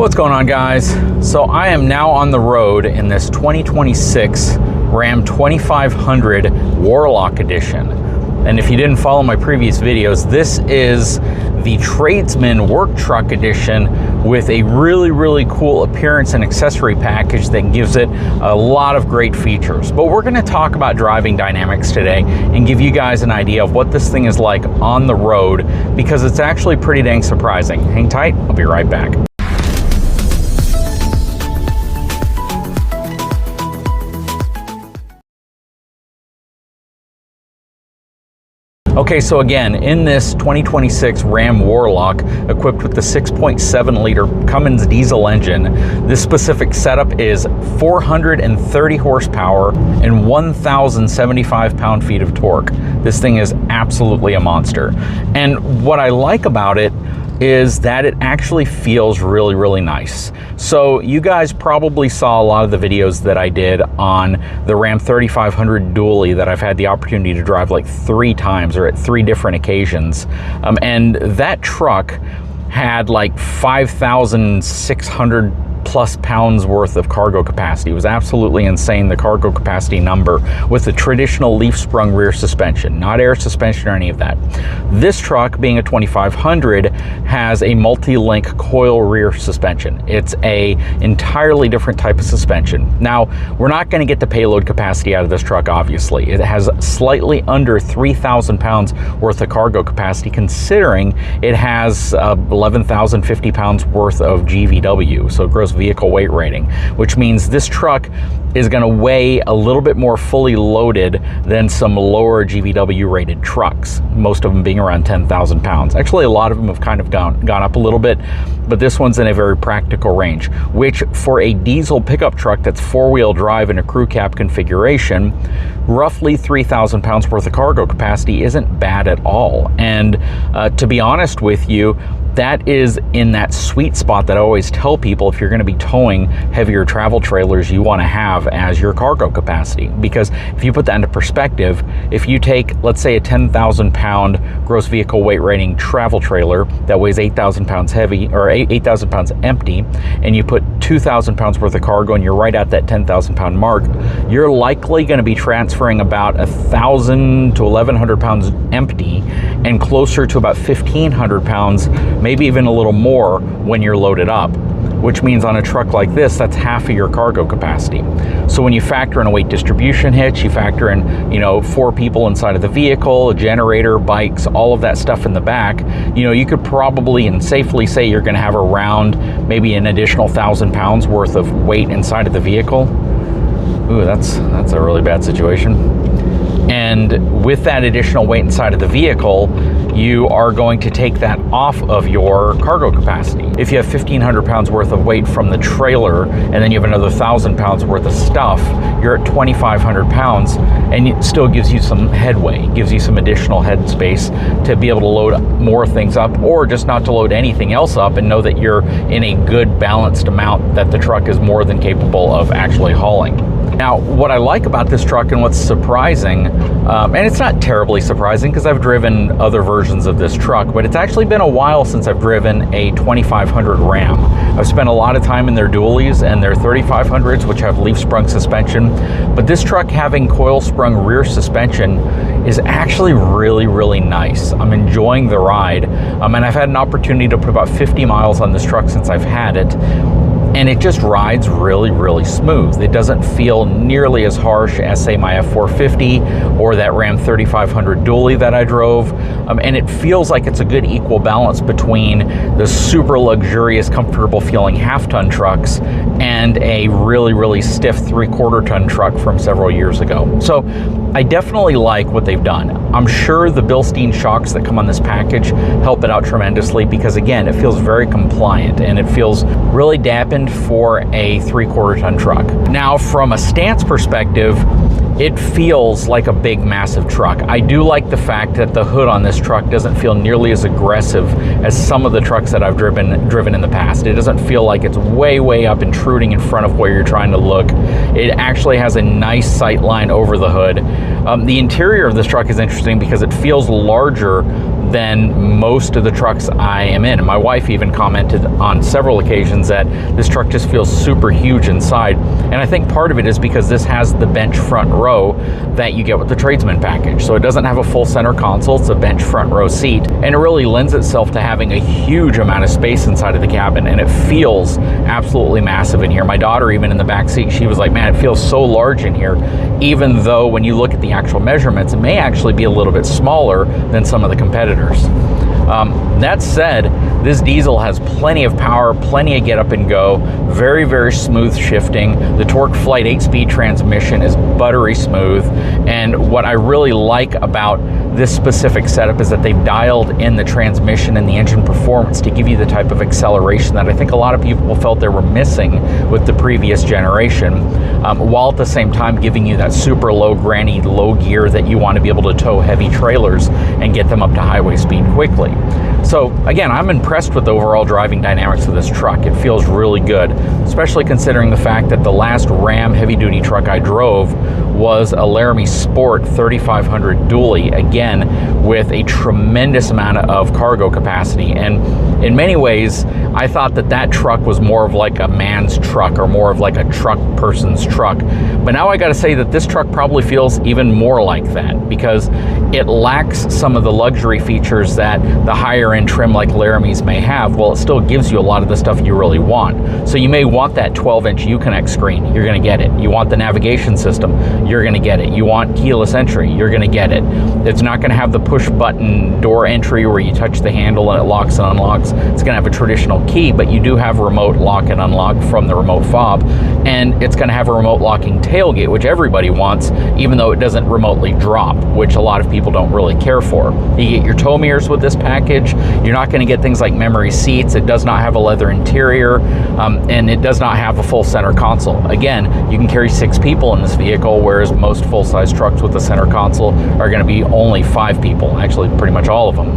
What's going on, guys? So I am now on the road in this 2026 Ram 2500 Warlock edition. And if you didn't follow my previous videos, this is the Tradesman Work Truck edition with a really cool appearance and accessory package that gives it a lot of great features. But we're going to talk about driving dynamics today and give you guys an idea of what this thing is like on the road, because it's actually pretty dang surprising. Hang tight, I'll be right back. Okay, so again, in this 2026 Ram Warlock, equipped with the 6.7 liter Cummins diesel engine, this specific setup is 430 horsepower and 1,075 pound-feet of torque. This thing is absolutely a monster. And what I like about it is that it actually feels really nice. So you guys probably saw a lot of the videos that I did on the Ram 3500 dually that I've had the opportunity to drive like 3 times or at 3 different occasions. And that truck had like 5,600 plus pounds worth of cargo capacity. It was absolutely insane, the cargo capacity number, with the traditional leaf sprung rear suspension, not air suspension or any of that. This truck, being a 2500, has a multi-link coil rear suspension. It's a entirely different type of suspension. Now, we're not going to get the payload capacity out of this truck, obviously. It has slightly under 3,000 pounds worth of cargo capacity, considering it has 11,050 pounds worth of GVW, so gross vehicle weight rating, which means this truck is going to weigh a little bit more fully loaded than some lower GVW rated trucks, most of them being around 10,000 pounds. Actually, a lot of them have kind of gone up a little bit, but this one's in a very practical range, which for a diesel pickup truck that's 4-wheel drive in a crew cab configuration, roughly 3,000 pounds worth of cargo capacity isn't bad at all. And to be honest with you, that is in that sweet spot that I always tell people, if you're going to be towing heavier travel trailers, you want to have as your cargo capacity. Because if you put that into perspective, if you take, let's say, a 10,000 pound gross vehicle weight rating travel trailer that weighs 8,000 pounds heavy, or 8,000 pounds empty, and you put 2,000 pounds worth of cargo and you're right at that 10,000 pound mark, you're likely going to be transferring about 1,000 to 1,100 pounds empty and closer to about 1,500 pounds, maybe even a little more when you're loaded up, which means on a truck like this, that's half of your cargo capacity. So when you factor in a weight distribution hitch, you factor in, 4 people inside of the vehicle, a generator, bikes, all of that stuff in the back, you could probably and safely say you're going to have around maybe an additional 1,000 pounds worth of weight inside of the vehicle. Ooh, that's a really bad situation. And with that additional weight inside of the vehicle, you are going to take that off of your cargo capacity. If you have 1,500 pounds worth of weight from the trailer, and then you have another 1,000 pounds worth of stuff, you're at 2,500 pounds, and it still gives you some headway, gives you some additional head space to be able to load more things up, or just not to load anything else up and know that you're in a good balanced amount that the truck is more than capable of actually hauling. Now, what I like about this truck and what's surprising, and it's not terribly surprising because I've driven other versions of this truck, but it's actually been a while since I've driven a 2500 Ram. I've spent a lot of time in their dualies and their 3500s, which have leaf sprung suspension, but this truck having coil sprung rear suspension is actually really nice. I'm enjoying the ride, and I've had an opportunity to put about 50 miles on this truck since I've had it. And it just rides really smooth. It doesn't feel nearly as harsh as, say, my F450 or that Ram 3500 dually that I drove. And it feels like it's a good equal balance between the super luxurious, comfortable feeling half-ton trucks and a really stiff 3/4 ton truck from several years ago. So I definitely like what they've done. I'm sure the Bilstein shocks that come on this package help it out tremendously, because again, it feels very compliant and it feels really dampened for a 3/4 ton truck. Now, from a stance perspective, it feels like a big, massive truck. I do like the fact that the hood on this truck doesn't feel nearly as aggressive as some of the trucks that I've driven in the past. It doesn't feel like it's way up intruding in front of where you're trying to look. It actually has a nice sight line over the hood. The interior of this truck is interesting because it feels larger than most of the trucks I am in. My wife even commented on several occasions that this truck just feels super huge inside, and I think part of it is because this has the bench front row that you get with the Tradesman package. So it doesn't have a full center console, it's a bench front row seat, and it really lends itself to having a huge amount of space inside of the cabin, and it feels absolutely massive in here. My daughter, even in the back seat, she was like, man, it feels so large in here, even though when you look at the actual measurements, it may actually be a little bit smaller than some of the competitors. That said, this diesel has plenty of power, plenty of get up and go, very, very smooth shifting. The Torque Flight 8-speed transmission is buttery smooth, and what I really like about this specific setup is that they've dialed in the transmission and the engine performance to give you the type of acceleration that I think a lot of people felt they were missing with the previous generation, while at the same time giving you that super low granny low gear that you want to be able to tow heavy trailers and get them up to highway speed quickly. So again, I'm impressed with the overall driving dynamics of this truck. It feels really good, especially considering the fact that the last Ram heavy-duty truck I drove was a Laramie Sport 3500 dually, again with a tremendous amount of cargo capacity. And in many ways, I thought that that truck was more of like a man's truck, or more of like a truck person's truck. But now I gotta say that this truck probably feels even more like that, because it lacks some of the luxury features that the higher end trim like Laramie's may have. Well, it still gives you a lot of the stuff you really want. So you may want that 12-inch Uconnect screen, you're gonna get it. You want the navigation system, you're gonna get it. You want keyless entry, you're gonna get it. It's not gonna have the push button door entry where you touch the handle and it locks and unlocks. It's gonna have a traditional key, but you do have remote lock and unlock from the remote fob, and it's gonna have a remote locking tailgate, which everybody wants, even though it doesn't remotely drop, which a lot of people don't really care for. You get your tow mirrors with this package. You're not gonna get things like memory seats. It does not have a leather interior, and it does not have a full center console. Again, you can carry 6 people in this vehicle, whereas most full-size trucks with a center console are gonna be only 5 people, actually pretty much all of them.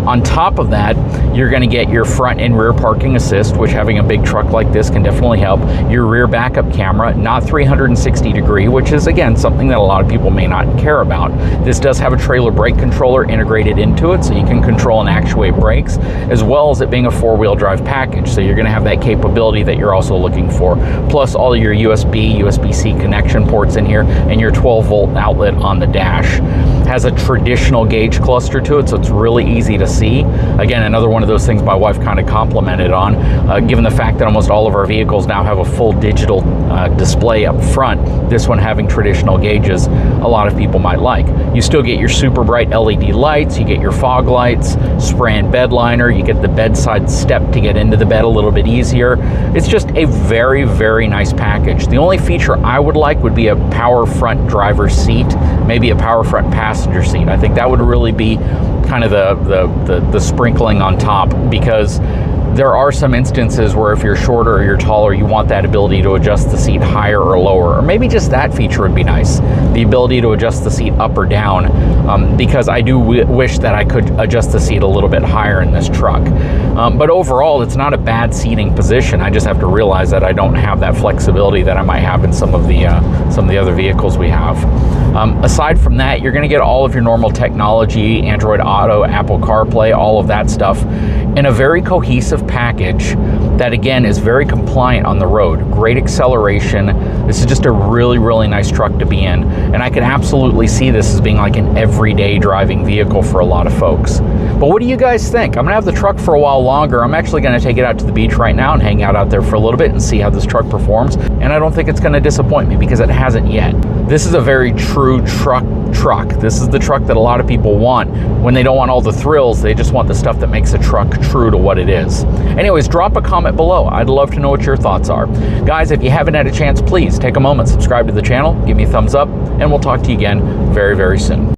On top of that, you're gonna get your front and rear parking assist, which having a big truck like this can definitely help. Your rear backup camera, not 360 degree, which is again something that a lot of people may not care about. This does have a trailer brake controller integrated into it, so you can control and actuate brakes, as well as it being a 4-wheel drive package. So you're gonna have that capability that you're also looking for. Plus all your USB, USB-C connection ports in here, and your 12-volt outlet on the dash. Has a traditional gauge cluster to it, so it's really easy to see. Again, another one of those things my wife kind of complimented on, given the fact that almost all of our vehicles now have a full digital display up front. This one having traditional gauges, a lot of people might like. You still get your super bright LED lights, you get your fog lights, spray and bed liner, you get the bedside step to get into the bed a little bit easier. It's just a very, very nice package. The only feature I would like would be a power front driver's seat, maybe a power front passenger seat. I think that would really be kind of the sprinkling on top, because there are some instances where if you're shorter or you're taller, you want that ability to adjust the seat higher or lower, or maybe just that feature would be nice, the ability to adjust the seat up or down, because I do wish that I could adjust the seat a little bit higher in this truck. But overall, it's not a bad seating position. I just have to realize that I don't have that flexibility that I might have in some of the other vehicles we have. Aside from that, you're going to get all of your normal technology, Android Auto, Apple CarPlay, all of that stuff in a very cohesive package that again is very compliant on the road. Great acceleration. This is just a really, really nice truck to be in, and I can absolutely see this as being like an everyday driving vehicle for a lot of folks. But what do you guys think? I'm gonna have the truck for a while longer. I'm actually gonna take it out to the beach right now and hang out there for a little bit and see how this truck performs, and I don't think it's gonna disappoint me, because it hasn't yet. This is a very true truck. This is the truck that a lot of people want when they don't want all the thrills. They just want the stuff that makes a truck true to what it is. Anyways, drop a comment below. I'd love to know what your thoughts are. Guys, if you haven't had a chance, please take a moment, subscribe to the channel, give me a thumbs up, and we'll talk to you again very, very soon.